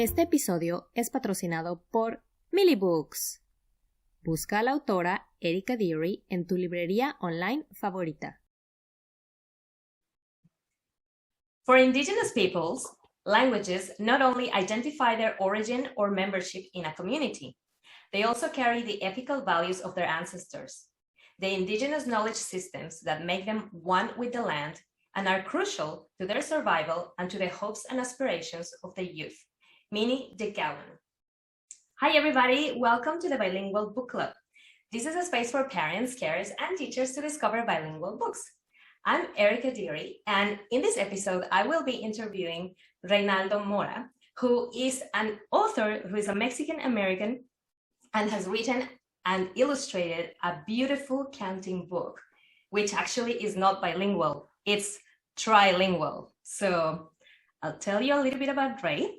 Este episodio es patrocinado por Millibooks. Busca a la autora Erica Deary en tu librería online favorita. For indigenous peoples, languages not only identify their origin or membership in a community, they also carry the ethical values of their ancestors, the indigenous knowledge systems that make them one with the land and are crucial to their survival and to the hopes and aspirations of the youth. Mini Decawan. Hi everybody, welcome to the Bilingual Book Club. This is a space for parents, carers, and teachers to discover bilingual books. I'm Erica Deary, and in this episode, I will be interviewing Reynaldo Mora, who is an author who is a Mexican-American and has written and illustrated a beautiful counting book, which actually is not bilingual, it's trilingual. So I'll tell you a little bit about Ray.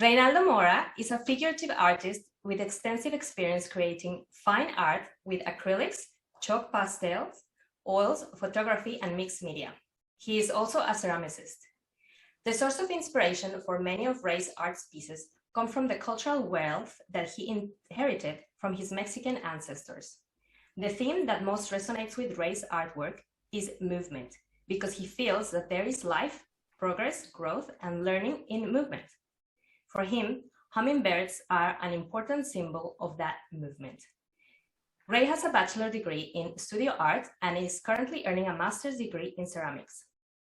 Reynaldo Mora is a figurative artist with extensive experience creating fine art with acrylics, chalk pastels, oils, photography, and mixed media. He is also a ceramicist. The source of inspiration for many of Ray's art pieces come from the cultural wealth that he inherited from his Mexican ancestors. The theme that most resonates with Ray's artwork is movement, because he feels that there is life, progress, growth, and learning in movement. For him, hummingbirds are an important symbol of that movement. Ray has a bachelor degree in studio art and is currently earning a master's degree in ceramics.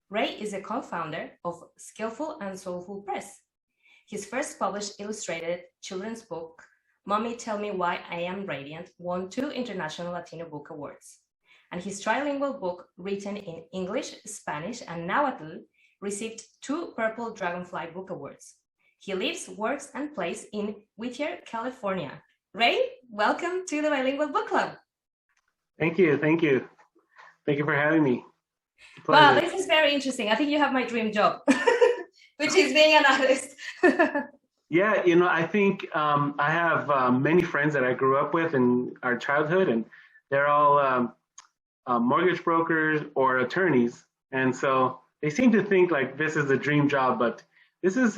Ray is a co-founder of Skilful and Soulful Press. His first published illustrated children's book, Mommy Tell Me Why I Am Radiant, won 2 International Latino Book Awards. And his trilingual book, written in English, Spanish, and Nahuatl, received 2 Purple Dragonfly Book Awards. He lives, works, and plays in Whittier, California. Ray, welcome to the Bilingual Book Club. Thank you. Thank you for having me. Wow, this is very interesting. I think you have my dream job, which is being an artist. Yeah, I think I have many friends that I grew up with in our childhood, and they're all mortgage brokers or attorneys. And so they seem to think like this is a dream job, but this is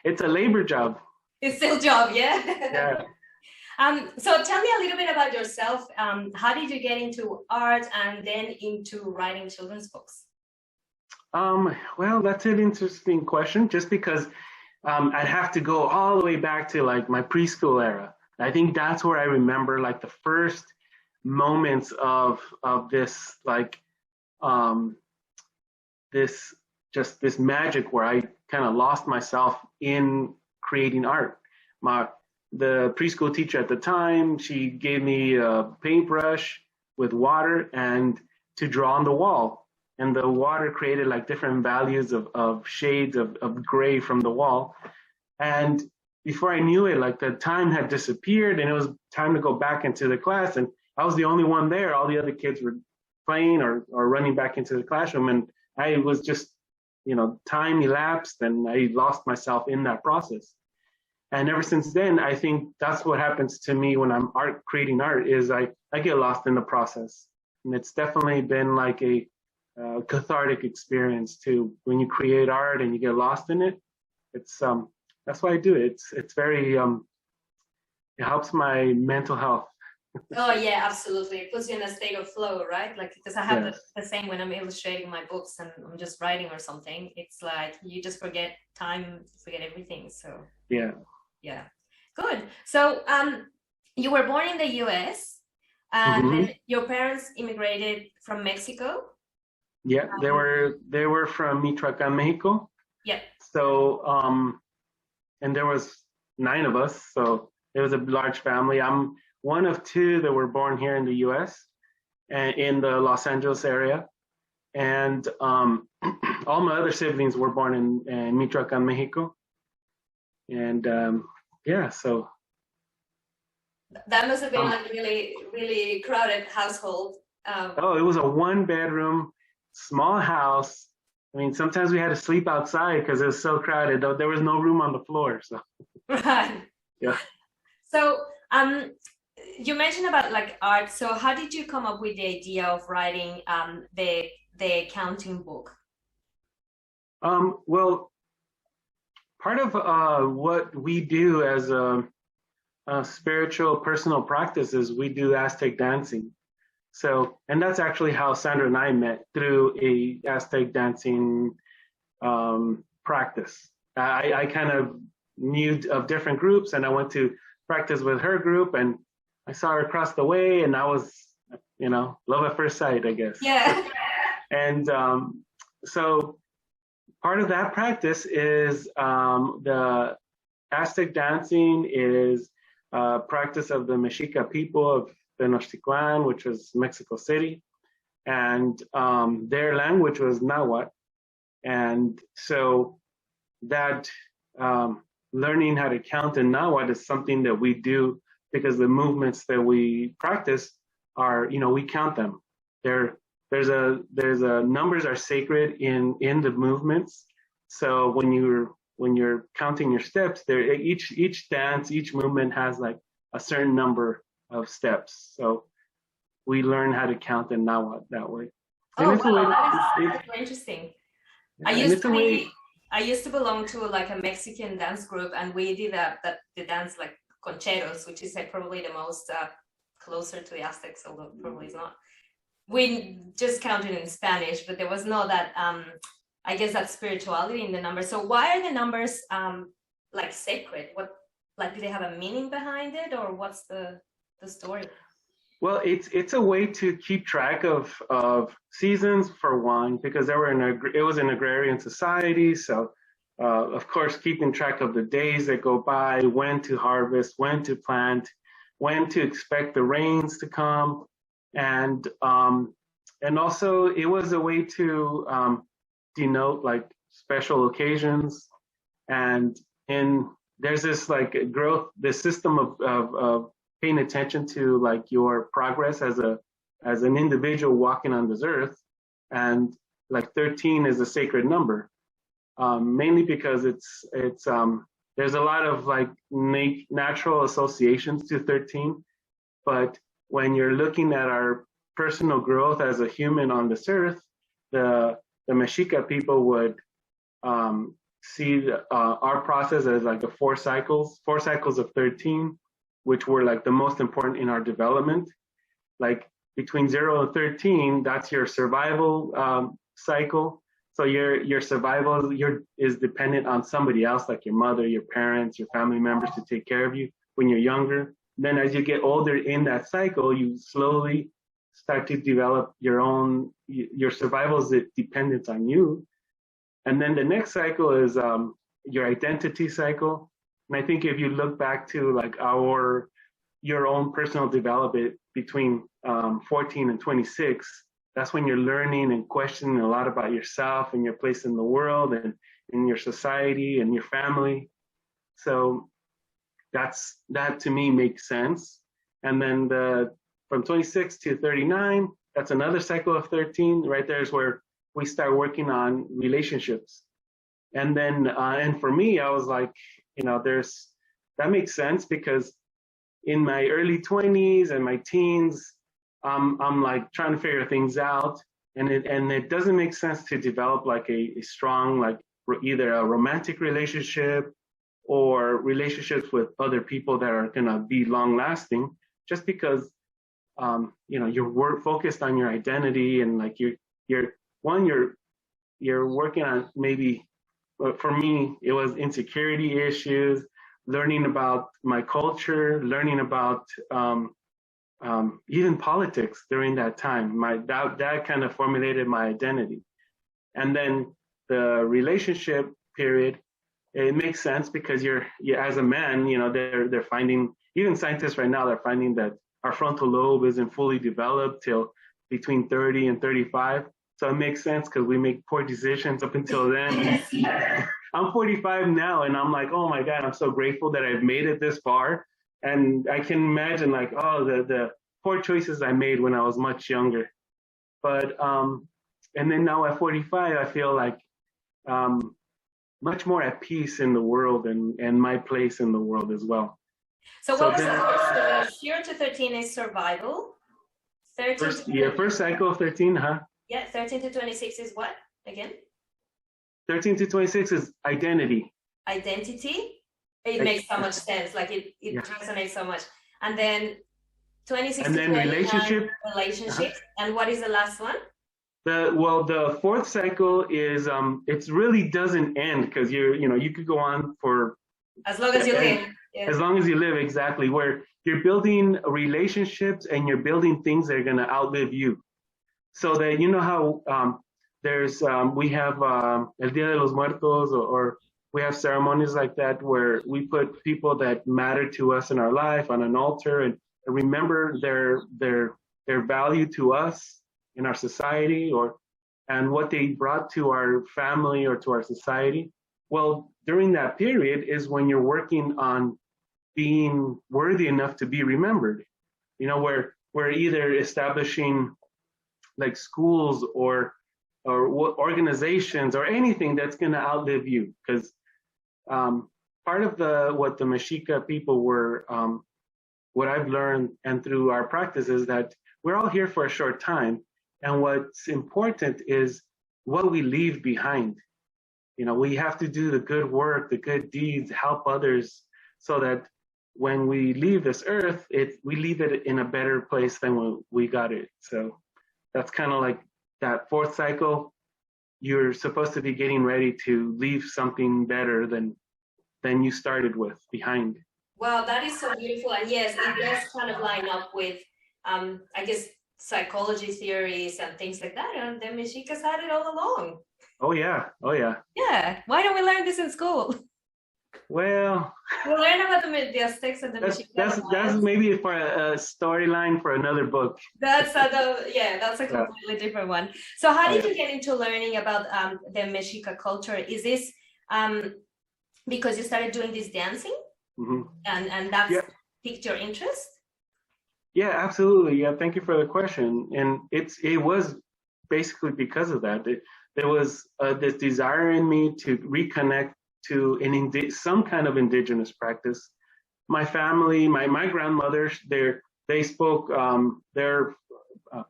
it's a labor job. It's still a job, yeah? Yeah. So tell me a little bit about yourself. How did you get into art and then into writing children's books? Well, that's an interesting question, just because I'd have to go all the way back to like my preschool era. I think that's where I remember like the first moments of this like this magic where I kind of lost myself in creating art. The preschool teacher at the time, she gave me a paintbrush with water and to draw on the wall. And the water created like different values of shades of gray from the wall. And before I knew it, like the time had disappeared and it was time to go back into the class. And I was the only one there. All the other kids were playing or running back into the classroom. And I was just, time elapsed and I lost myself in that process. And ever since then, I think that's what happens to me when I'm creating art is I get lost in the process. And it's definitely been like a cathartic experience too. When you create art and you get lost in it, it's that's why I do it. It's very it helps my mental health. Oh yeah, absolutely. It puts you in a state of flow, right? Like, because I have the same when I'm illustrating my books and I'm just writing or something. It's like you just forget time, forget everything. So yeah, good. So you were born in the U.S. and your parents immigrated from Mexico. Yeah, they were from Michoacan, Mexico. Yeah. So and there was 9 of us, so it was a large family. I'm one of 2 that were born here in the U.S. and in the Los Angeles area, and all my other siblings were born in Michoacan, Mexico. And so that must have been like really, really crowded household. It was a 1-bedroom, small house. I mean, sometimes we had to sleep outside because it was so crowded. There was no room on the floor. So right. Yeah. So you mentioned about like art. So how did you come up with the idea of writing the counting book? Well, part of what we do as a spiritual personal practice is we do Aztec dancing. So, and that's actually how Sandra and I met, through a Aztec dancing practice. I kind of knew of different groups, and I went to practice with her group, and I saw her across the way, and I was, love at first sight, I guess. Yeah. And so part of that practice is the Aztec dancing is a practice of the Mexica people of Tenochtitlan, which was Mexico City, and their language was Nahuatl. And so that learning how to count in Nahuatl is something that we do because the movements that we practice are, we count them. There's a numbers are sacred in the movements. So when you're counting your steps, there each dance, each movement has like a certain number of steps. So we learn how to count in Nahuatl that way. Oh, wow, that's very interesting. I used to belong to like a Mexican dance group, and we did the dance like concheros, which is like probably the most closer to the Aztecs, although probably it's not. We just counted in Spanish, but there was no that I guess that spirituality in the numbers. So why are the numbers like sacred? What, like, do they have a meaning behind it, or what's the story? Well, it's a way to keep track of seasons, for one, because it was an agrarian society. So, of course, keeping track of the days that go by, when to harvest, when to plant, when to expect the rains to come, and also it was a way to denote like special occasions, and there's this like growth, this system of paying attention to like your progress as an individual walking on this earth. And like 13 is a sacred number, mainly because it's there's a lot of like natural associations to 13. But when you're looking at our personal growth as a human on this earth, the Mexica people would see our process as like the four cycles of 13, which were like the most important in our development. Like between 0 and 13, that's your survival cycle. So your survival is dependent on somebody else, like your mother, your parents, your family members, to take care of you when you're younger. Then as you get older in that cycle, you slowly start to develop your survival is dependent on you. And then the next cycle is your identity cycle. And I think if you look back to like your own personal development between 14 and 26, that's when you're learning and questioning a lot about yourself and your place in the world and in your society and your family. So that to me makes sense. And then from 26 to 39, that's another cycle of 13. Right there is where we start working on relationships. And then and for me, I was like, that makes sense, because in my early 20s and my teens, I'm like trying to figure things out, and it doesn't make sense to develop like a strong, like either a romantic relationship or relationships with other people that are gonna be long lasting, just because you're focused on your identity, and like you're working on, maybe for me it was insecurity issues, learning about my culture, learning about even politics during that time. That kind of formulated my identity. And then the relationship period, it makes sense because you're as a man, they're finding, even scientists right now, they're finding that our frontal lobe isn't fully developed till between 30 and 35. So it makes sense because we make poor decisions up until then. I'm 45 now, and I'm like, oh my God, I'm so grateful that I've made it this far. And I can imagine like, the poor choices I made when I was much younger. But, and then now at 45, I feel like much more at peace in the world and my place in the world as well. So what was the first, 0 to 13 is survival? First cycle of 13, huh? Yeah, 13 to 26 is what, again? 13 to 26 is identity. identity, it makes so much sense. Like it resonates so much. And then 26 and then relationships. And what is the last one? The fourth cycle is it really doesn't end, because you could go on for as long as you live. Yeah. As long as you live, exactly, where you're building relationships and you're building things that are going to outlive you. So that, you know how there's we have El Dia de los Muertos, or we have ceremonies like that where we put people that matter to us in our life on an altar and remember their value to us in our society, and what they brought to our family or to our society. Well, during that period is when you're working on being worthy enough to be remembered. Where we're either establishing like schools or organizations or anything that's going to outlive you. Because part of what the Mexica people were, what I've learned and through our practice is that we're all here for a short time. And what's important is what we leave behind. We have to do the good work, the good deeds, help others, so that when we leave this earth, we leave it in a better place than when we got it. So that's kind of like that fourth cycle. You're supposed to be getting ready to leave something better than you started with behind. Wow, that is so beautiful. And yes, it does kind of line up with, I guess, psychology theories and things like that. And the Mexicas had it all along. Oh, yeah. Yeah. Why don't we learn this in school? Well, we'll learn about the Aztecs and the Mexicans. That's maybe for a storyline for another book. That's a completely different one. So how did you get into learning about the Mexica culture? Is this because you started doing this dancing? Mm-hmm. And that's piqued your interest? Yeah, absolutely. Yeah, thank you for the question. And it was basically because of that. There was this desire in me to reconnect to some kind of indigenous practice. My family, my grandmothers, they spoke their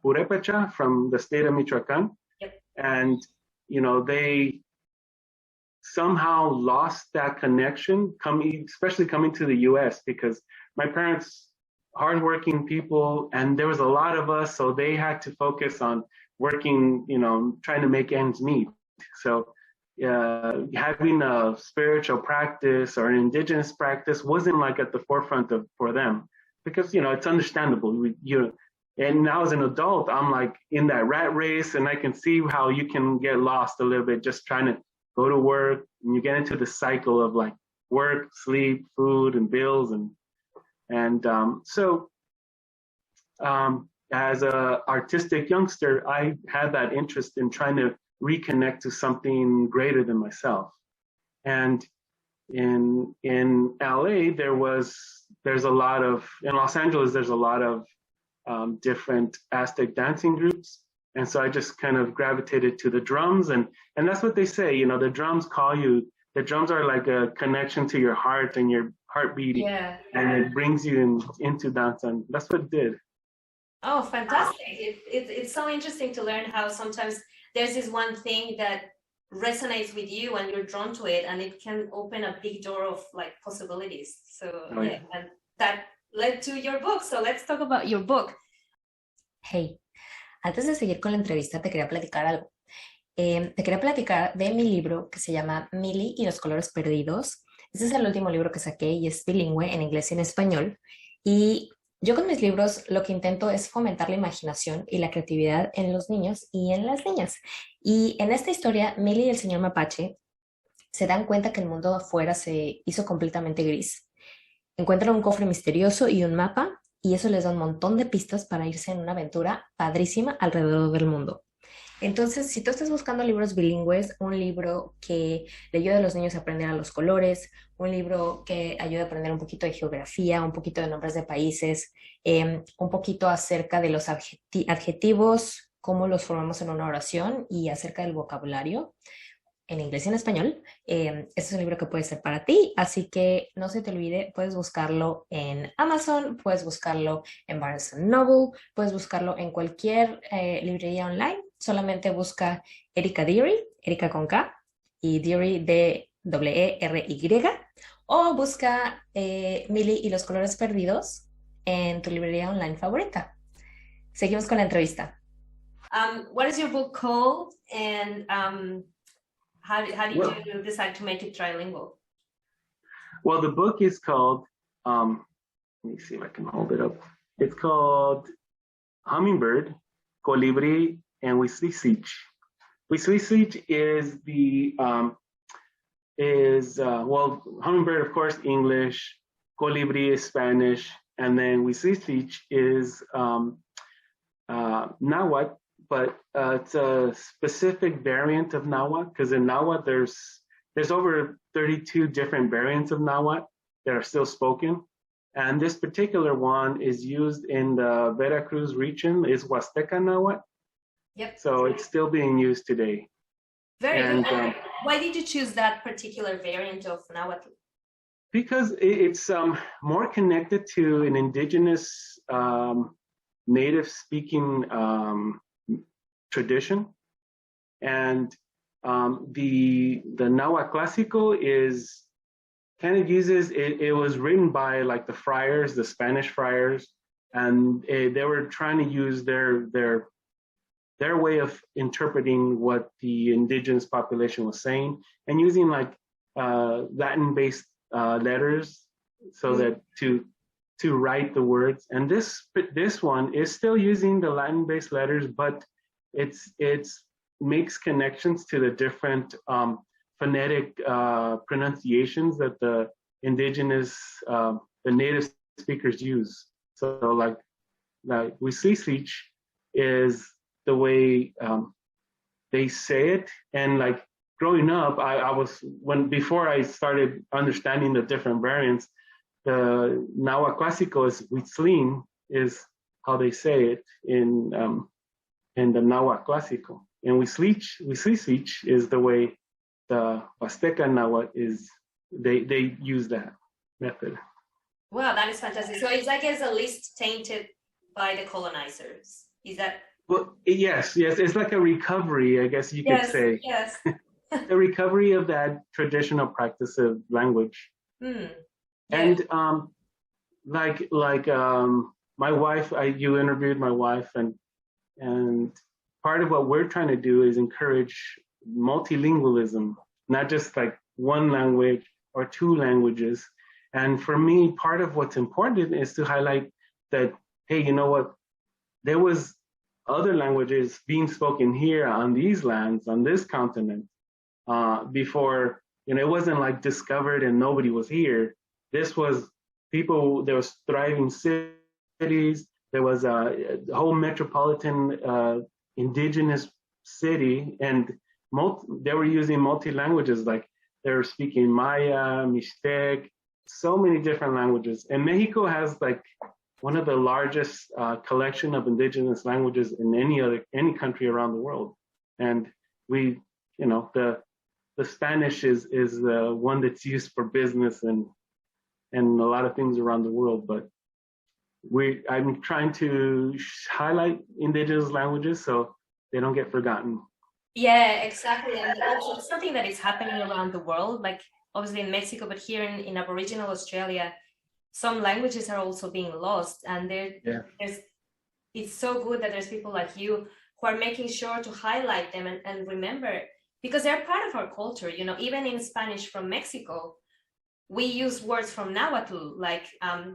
Purépecha from the state of Michoacán. Yep. And, they somehow lost that connection, especially coming to the U.S., because my parents, hardworking people, and there was a lot of us, so they had to focus on working, trying to make ends meet. So having a spiritual practice or an indigenous practice wasn't like at the forefront for them, because, it's understandable. And now as an adult, I'm like in that rat race, and I can see how you can get lost a little bit just trying to go to work, and you get into the cycle of like work, sleep, food, and bills. So as a artistic youngster, I had that interest in trying to reconnect to something greater than myself. And in LA, in Los Angeles, there's a lot of different Aztec dancing groups. And so I just kind of gravitated to the drums, and that's what they say, the drums call you. The drums are like a connection to your heart and your heart beating, and it brings you into dance, and that's what it did. Oh, fantastic. It's so interesting to learn how sometimes there's this one thing that resonates with you and you're drawn to it, and it can open a big door of like possibilities. So and that led to your book. So let's talk about your book. Hey, antes de seguir con la entrevista te quería platicar algo. Te quería platicar de mi libro que se llama Millie y los colores perdidos. Este es el último libro que saqué y es bilingüe en inglés y en español. Y yo con mis libros lo que intento es fomentar la imaginación y la creatividad en los niños y en las niñas. Y en esta historia, Millie y el señor Mapache se dan cuenta que el mundo afuera se hizo completamente gris. Encuentran un cofre misterioso y un mapa, y eso les da un montón de pistas para irse en una aventura padrísima alrededor del mundo. Entonces, si tú estás buscando libros bilingües, un libro que le ayude a los niños a aprender a los colores, un libro que ayude a aprender un poquito de geografía, un poquito de nombres de países, un poquito acerca de los adjetivos, cómo los formamos en una oración y acerca del vocabulario en inglés y en español, este es un libro que puede ser para ti, así que no se te olvide, puedes buscarlo en Amazon, puedes buscarlo en Barnes & Noble, puedes buscarlo en cualquier librería online. Solamente busca Erika Deary, Erika con K, y Deary W-E-R-Y, o busca Milly y los colores perdidos en tu librería online favorita. Seguimos con la entrevista. What is your book called, and how did you decide to make it trilingual? Well, the book is called, let me see if I can hold it up. It's called Hummingbird, Colibri, and We Sleep. We Sleep is the, well, Hummingbird, of course, English, Colibri is Spanish, and then We Sleep is Nahuatl, but it's a specific variant of Nahuatl, because in Nahuatl there's over 32 different variants of Nahuatl that are still spoken. And this particular one is used in the Veracruz region, is Huasteca Nahuatl. Yep. So it's still being used today. Very good. Why did you choose that particular variant of Nahuatl? Because it's more connected to an indigenous native speaking tradition. And the Nahuatl Clásico is kind of uses, it was written by like the friars, the Spanish friars, and they were trying to use their way of interpreting what the indigenous population was saying, and using like Latin-based letters so that to write the words. And this one is still using the Latin-based letters, but it's makes connections to the different phonetic pronunciations that the indigenous, the native speakers use. So like We Sleep is the way they say it. And like growing up, I was, before I started understanding the different variants, the Nahuatl Clásico is Huitzlin is how they say it in the Nahuatl Clásico. And We Sleep is the way the Azteca Nahuatl is, they use that method. Wow, that is fantastic. So it's like it's a list tainted by the colonizers. Is that? Well, yes. It's like a recovery, I guess you could say. Yes. The recovery of that traditional practice of language. Yeah. And my wife, you interviewed my wife, and part of what we're trying to do is encourage multilingualism, not just like one language or two languages. And for me, part of what's important is to highlight that, hey, you know what? There was other languages being spoken here on these lands, on this continent, before, it wasn't like discovered and nobody was here. This was people, there was thriving cities, there was a whole metropolitan indigenous city, and they were using multi-languages, like they were speaking Maya, Mixtec, so many different languages. And Mexico has like one of the largest collection of indigenous languages in any country around the world. And we, the Spanish is the one that's used for business and a lot of things around the world. But I'm trying to highlight indigenous languages so they don't get forgotten. Yeah, exactly. And also something that is happening around the world, like obviously in Mexico, but here in Aboriginal Australia, some languages are also being lost. And it's so good that there's people like you who are making sure to highlight them and remember, because they're part of our culture. Even in Spanish from Mexico, we use words from Nahuatl, like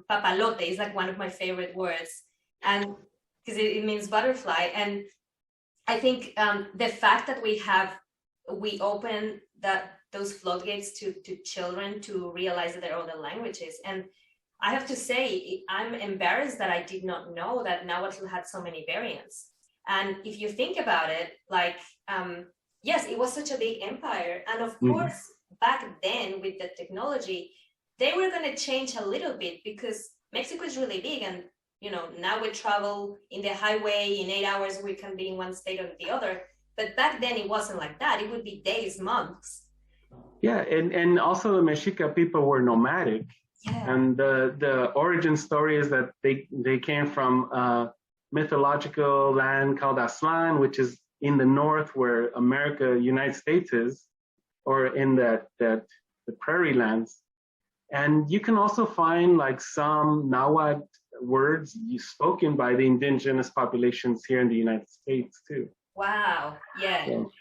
papalote is like one of my favorite words, and because it means butterfly. And I think the fact that we open those floodgates to children to realize that there are other languages. And I have to say, I'm embarrassed that I did not know that Nahuatl had so many variants. And if you think about it, like, yes, it was such a big empire. And of course, back then with the technology, they were going to change a little bit because Mexico is really big. And, now we travel in the highway in 8 hours, we can be in one state or the other. But back then it wasn't like that. It would be days, months. Yeah. And also the Mexica people were nomadic. Yeah. And the origin story is that they came from a mythological land called Aztlán, which is in the north where United States is, or in that the prairie lands. And you can also find like some Nahuatl words spoken by the indigenous populations here in the United States too. Wow. Yeah. So,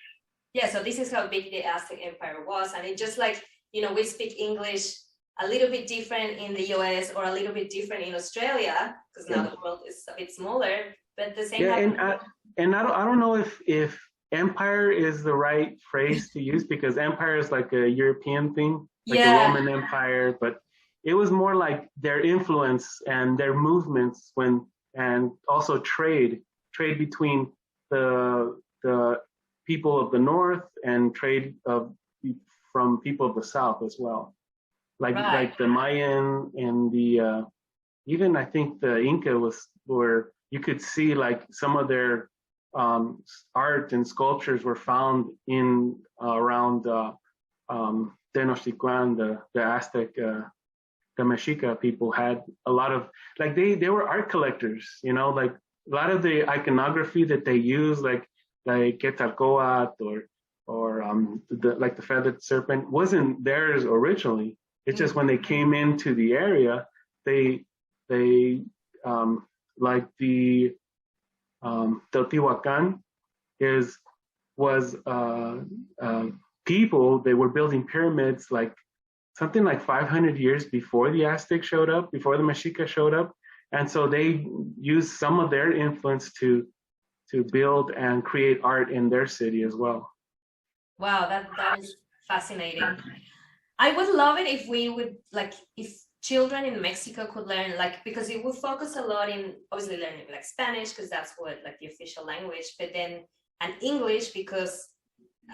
Yeah. So this is how big the Aztec Empire was. And it just like, we speak English a little bit different in the US or a little bit different in Australia, because now the world is a bit smaller, but the same. Yeah, and I don't know if empire is the right phrase to use, because empire is like a European thing, like the Roman Empire, but it was more like their influence and their movements and also trade between the people of the north and trade from people of the south as well. Like the Mayan and the even I think the Inca where you could see like some of their art and sculptures were found in around Tenochtitlan, the Aztec, the Mexica people had a lot of, like they were art collectors, like a lot of the iconography that they use, like Quetzalcoatl or like the feathered serpent wasn't theirs originally. It's just when they came into the area, they like the Teotihuacan was people, they were building pyramids like something like 500 years before the Aztec showed up, before the Mexica showed up. And so they used some of their influence to build and create art in their city as well. Wow, that is fascinating. I would love it if we would, like, if children in Mexico could learn, like, because it would focus a lot in obviously learning like Spanish, because that's what like the official language, but then and English, because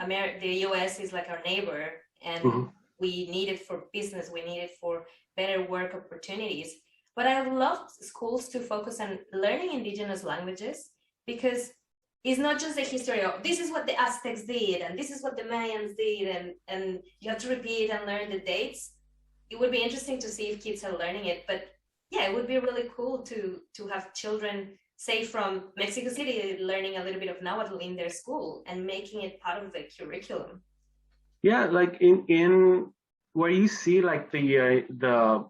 the US is like our neighbor, and we need it for business, we need it for better work opportunities. But I would love schools to focus on learning indigenous languages, because it's not just the history of this is what the Aztecs did and this is what the Mayans did, and you have to repeat and learn the dates. It would be interesting to see if kids are learning it, but yeah, it would be really cool to have children, say from Mexico City, learning a little bit of Nahuatl in their school and making it part of the curriculum. Yeah, like in where you see like the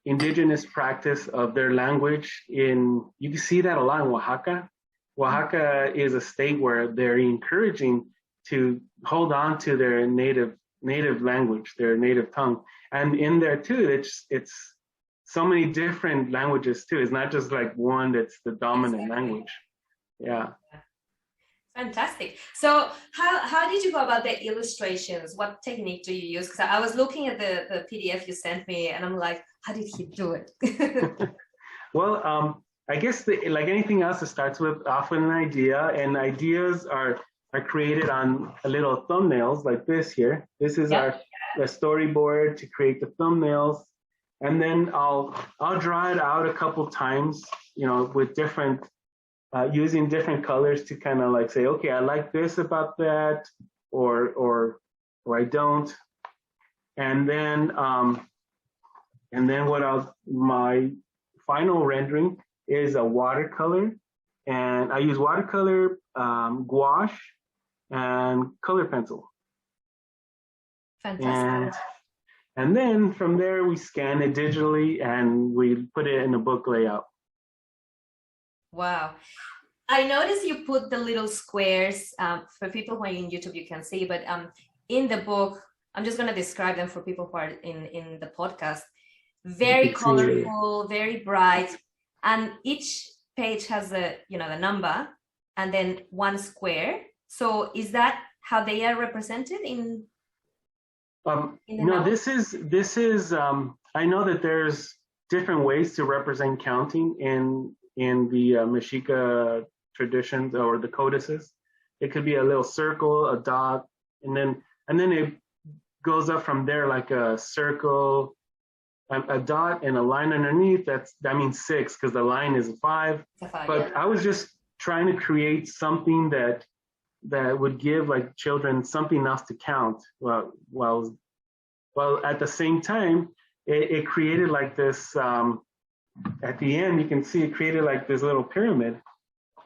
indigenous practice of their language you can see that a lot in Oaxaca. Oaxaca is a state where they're encouraging to hold on to their native language, their native tongue. And in there too, it's so many different languages too. It's not just like one that's the dominant language. Yeah. Fantastic. So how did you go about the illustrations? What technique do you use? Because I was looking at the PDF you sent me and I'm like, how did he do it? Well, I guess like anything else, it starts with often an idea, and ideas are created on little thumbnails like this here. This is the storyboard to create the thumbnails, and then I'll draw it out a couple times, with different using different colors to kind of like say, okay, I like this about that, or I don't, and then my final rendering is a watercolor, and I use watercolor, gouache, and color pencil. Fantastic. And then from there we scan it digitally and we put it in a book layout. Wow. I noticed you put the little squares, for people who are in YouTube you can see, but in the book, I'm just going to describe them for people who are in the podcast. Very colorful, very bright, and each page has the number and then one square. So is that how they are represented in no, novel? this is I know that there's different ways to represent counting in the Mexica traditions or the codices. It could be a little circle, a dot, and then it goes up from there, like a circle, a dot, and a line underneath. That means 6 because the line is 5. But I was just trying to create something that would give like children something else to count. Well, at the same time, it created like this. At the end, you can see it created like this little pyramid,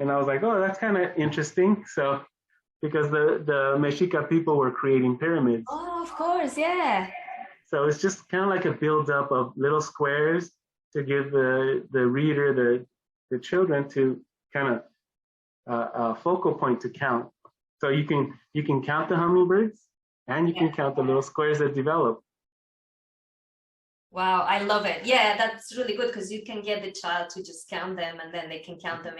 and I was like, oh, that's kind of interesting. So because the Mexica people were creating pyramids. Oh, of course, yeah. So it's just kind of like a build-up of little squares to give the reader, the children, to kind of a focal point to count. So you can count the hummingbirds, and you can count the little squares that develop. Wow, I love it. Yeah, that's really good because you can get the child to just count them, and then they can count them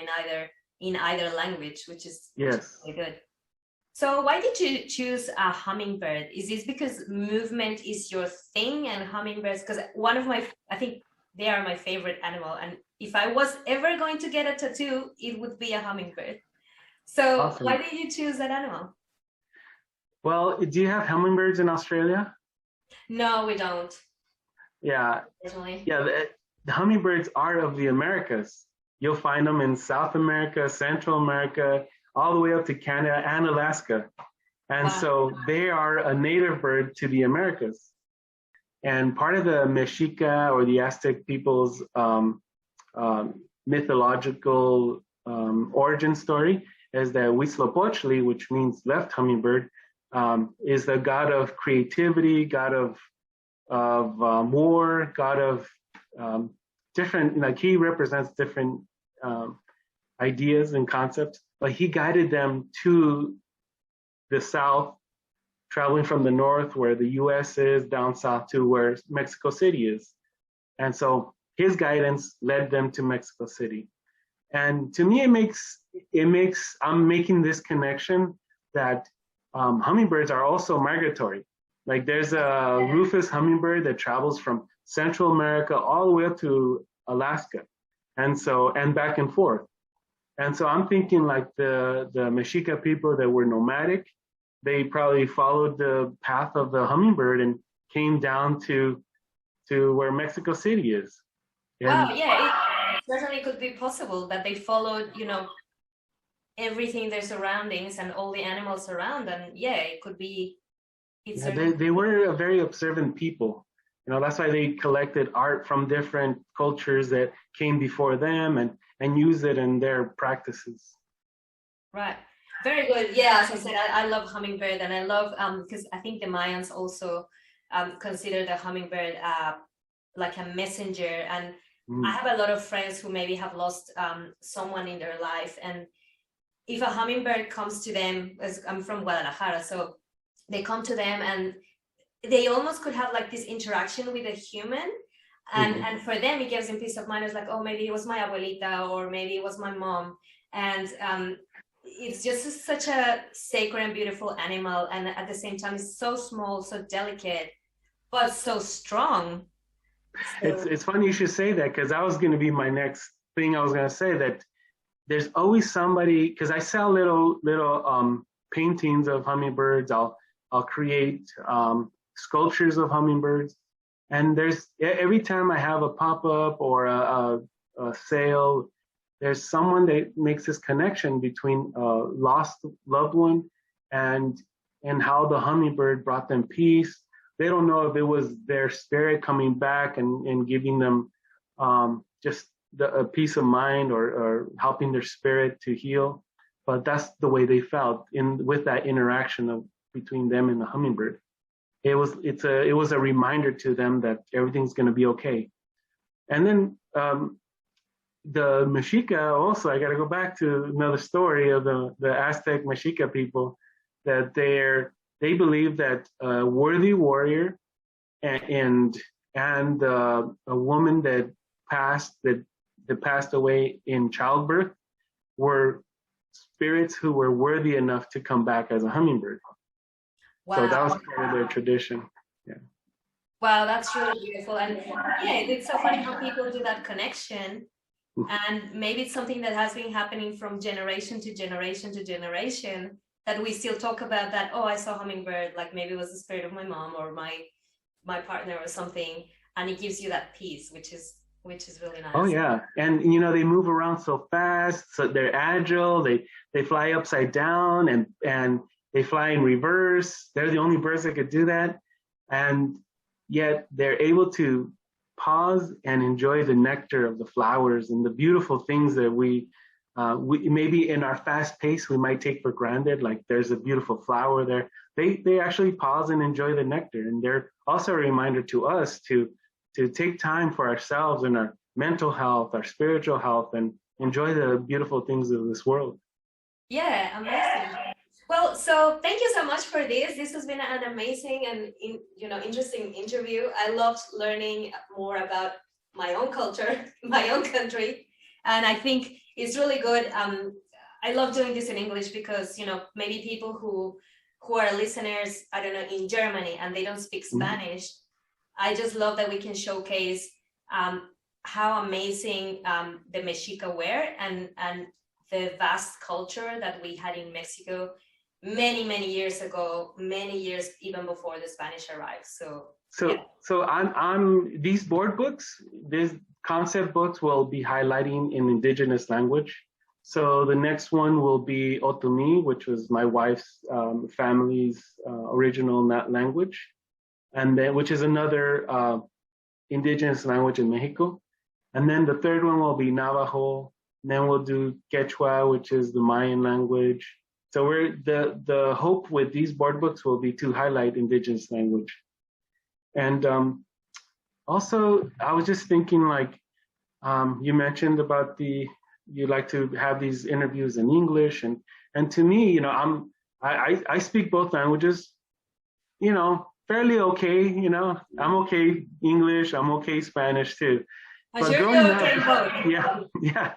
in either language, which is really good. So why did you choose a hummingbird? Is this because movement is your thing and hummingbirds? Because I think they are my favorite animal. And if I was ever going to get a tattoo, it would be a hummingbird. So awesome. Why did you choose that animal? Well, do you have hummingbirds in Australia? No, we don't. Yeah. Personally. Yeah, the hummingbirds are of the Americas. You'll find them in South America, Central America, all the way up to Canada and Alaska. And so they are a native bird to the Americas. And part of the Mexica or the Aztec people's mythological origin story is that Huitzilopochtli, which means left hummingbird, is the god of creativity, god of war, god of different, like he represents different ideas and concepts, but he guided them to the south, traveling from the north where the US is down south to where Mexico City is. And so his guidance led them to Mexico City. And to me, I'm making this connection that hummingbirds are also migratory. Like there's a rufous hummingbird that travels from Central America all the way up to Alaska, and back and forth. And so I'm thinking like the Mexica people that were nomadic, they probably followed the path of the hummingbird and came down to where Mexico City is. And wow, yeah, it certainly could be possible that they followed, everything, their surroundings and all the animals around, and yeah, it could be. They were a very observant people. That's why they collected art from different cultures that came before them and use it in their practices. Right. Very good. Yeah, as I said, I love hummingbird, and I love because I think the Mayans also consider the hummingbird like a messenger. And I have a lot of friends who maybe have lost someone in their life, and if a hummingbird comes to them, as I'm from Guadalajara, so they come to them and they almost could have like this interaction with a human, and for them it gives them peace of mind. It's like, oh, maybe it was my abuelita, or maybe it was my mom, and it's just such a sacred and beautiful animal, and at the same time it's so small, so delicate, but so strong. It's funny you should say that, because that was going to be my next thing. I was going to say that there's always somebody, because I sell little paintings of hummingbirds. I'll create sculptures of hummingbirds, and there's every time I have a pop-up or a sale, there's someone that makes this connection between a lost loved one and how the hummingbird brought them peace. They don't know if it was their spirit coming back and giving them just a peace of mind or helping their spirit to heal, but that's the way they felt with that interaction between them and the hummingbird. It was a reminder to them that everything's going to be okay. And then the Mexica also, I got to go back to another story of the Aztec Mexica people, that they believe that a worthy warrior and a woman that passed away in childbirth were spirits who were worthy enough to come back as a hummingbird. Wow. So that was part of their tradition. Yeah. Wow, that's really beautiful. And yeah, it's so funny how people do that connection. And maybe it's something that has been happening from generation to generation to generation, that we still talk about that. Oh, I saw a hummingbird, like maybe it was the spirit of my mom or my partner or something. And it gives you that peace, which is really nice. Oh yeah. And they move around so fast, so they're agile, they fly upside down and they fly in reverse. They're the only birds that could do that. And yet they're able to pause and enjoy the nectar of the flowers and the beautiful things that we we maybe in our fast pace we might take for granted, like there's a beautiful flower there. They actually pause and enjoy the nectar, and they're also a reminder to us to take time for ourselves and our mental health, our spiritual health, and enjoy the beautiful things of this world. Yeah, amazing. Well, so thank you so much for this. This has been an amazing and interesting interview. I loved learning more about my own culture, my own country, and I think it's really good. I love doing this in English because maybe people who are listeners, I don't know, in Germany and they don't speak Spanish. I just love that we can showcase how amazing the Mexica were and the vast culture that we had in Mexico many years ago, many years even before the Spanish arrived. So on these board books, these concept books will be highlighting in indigenous language. So the next one will be Otomi, which was my wife's family's original language, and then which is another indigenous language in Mexico. And then the third one will be Navajo. And then we'll do Quechua, which is the Mayan language. So the hope with these board books will be to highlight indigenous language. And also, I was just thinking, like you mentioned about you like to have these interviews in English, and to me, I speak both languages, fairly okay. I'm okay English, I'm okay Spanish too. But growing up, yeah.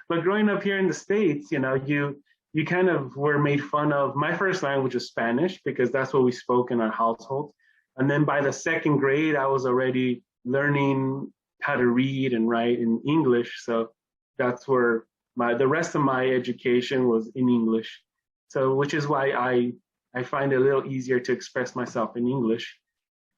But growing up here in the States, you kind of were made fun of. My first language was Spanish because that's what we spoke in our household. And then by the second grade, I was already learning how to read and write in English. So that's where the rest of my education was in English. So which is why I find it a little easier to express myself in English.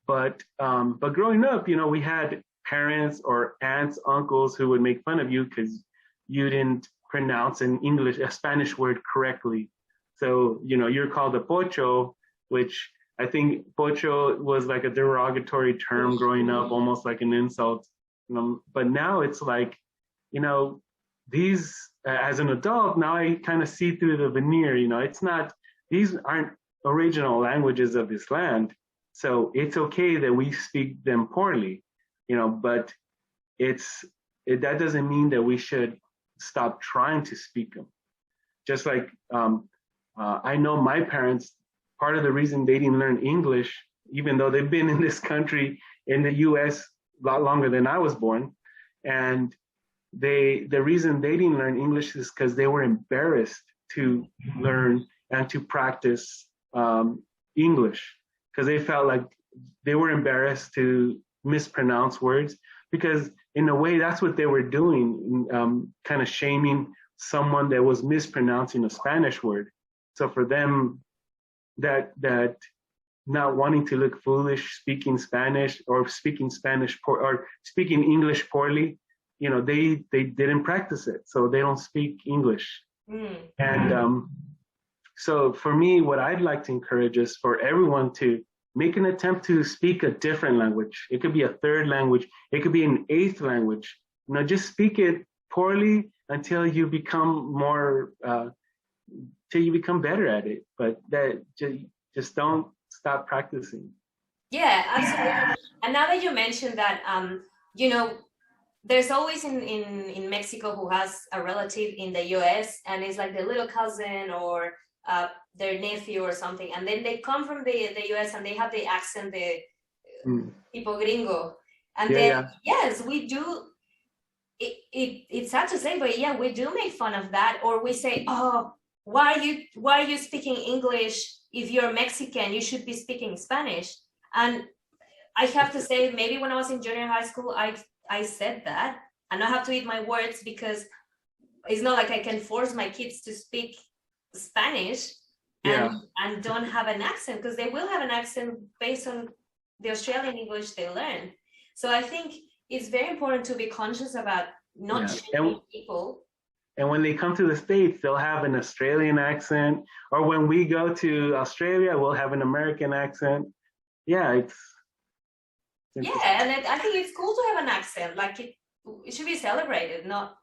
But growing up, we had parents or aunts, uncles who would make fun of you because you didn't pronounce a Spanish word correctly. So, you're called a pocho, which I think pocho was like a derogatory term growing up, almost like an insult. But now it's like, these, as an adult, now I kind of see through the veneer, these aren't original languages of this land. So it's okay that we speak them poorly, but that doesn't mean that we should stop trying to speak them. Just like I know my parents, part of the reason they didn't learn English, even though they've been in this country, in the US, a lot longer than I was born, and the reason they didn't learn English is because they were embarrassed to learn and to practice English, because they felt like they were embarrassed to mispronounce words, because in a way that's what they were doing, kind of shaming someone that was mispronouncing a Spanish word. So for them, that not wanting to look foolish speaking Spanish or speaking Spanish or speaking English poorly, they didn't practice it, so they don't speak English. And so for me, what I'd like to encourage is for everyone to make an attempt to speak a different language. It could be a third language. It could be an eighth language. Just speak it poorly until you become till you become better at it. But that just don't stop practicing. Yeah, absolutely. And now that you mentioned that, there's always in Mexico who has a relative in the US, and it's like the little cousin or their nephew or something, and then they come from the US and they have the accent, the tipo gringo, and yes, we do. It's sad to say, but yeah, we do make fun of that, or we say, oh, why are you speaking English? If you're Mexican, you should be speaking Spanish. And I have to say, maybe when I was in junior high school, I said that, and I have to eat my words, because it's not like I can force my kids to speak Spanish and don't have an accent, because they will have an accent based on the Australian English they learn. So I think it's very important to be conscious about not shaming people. And when they come to the States, they'll have an Australian accent, or when we go to Australia, we'll have an American accent. And I think it's cool to have an accent. Like it should be celebrated, not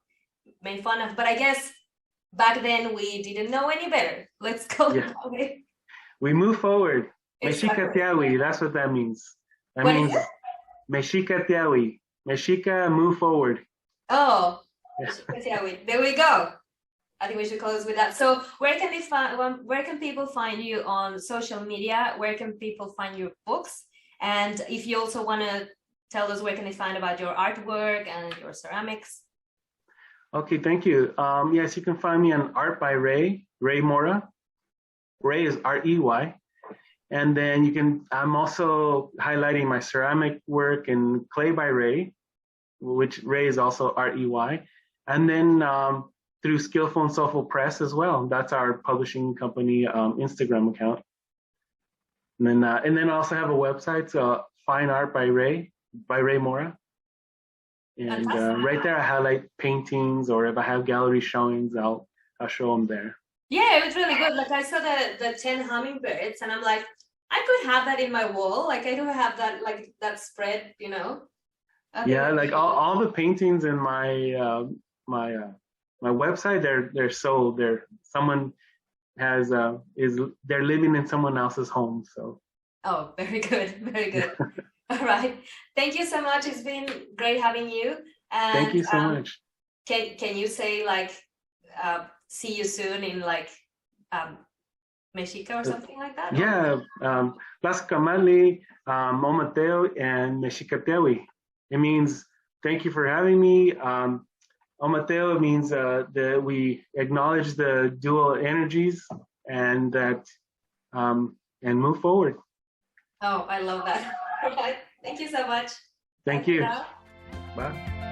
made fun of. But I guess back then we didn't know any better. Let's call it that way. We move forward. Exactly. Mexika Tiawi, that's what that means. That What means is it? Mexika Tiawi. Mexika, move forward. Oh, Yes. there we go. I think we should close with that. So where can they find, where can people find you on social media? Where can people find your books? And if you also want to tell us where can they find about your artwork and your ceramics? Okay, thank you. Yes, you can find me on Art by Ray Mora. Ray is R-E-Y. And then I'm also highlighting my ceramic work in Clay by Ray, which Ray is also R-E-Y. And then through Skilful and Soulful Press as well. That's our publishing company Instagram account. And then I also have a website, so Fine Art by Ray Mora. And right there I highlight paintings, or if I have gallery showings, I'll show them there. Yeah, it was really good. Like I saw the 10 hummingbirds and I'm like, I could have that in my wall. Like I do have that, like that spread, you know. Yeah, like all the paintings in my my website, they're sold. Someone has they're living in someone else's home. So. Oh, very good, very good. All right, thank you so much. It's been great having you. And thank you so much. Can you say like see you soon in like Mexico or something like that? Yeah, Las Kamali, Omateo, and Mexikatewi. It means thank you for having me. Omateo means that we acknowledge the dual energies and that and move forward. Oh, I love that. All right. Thank you so much. Thank you. Now. Bye.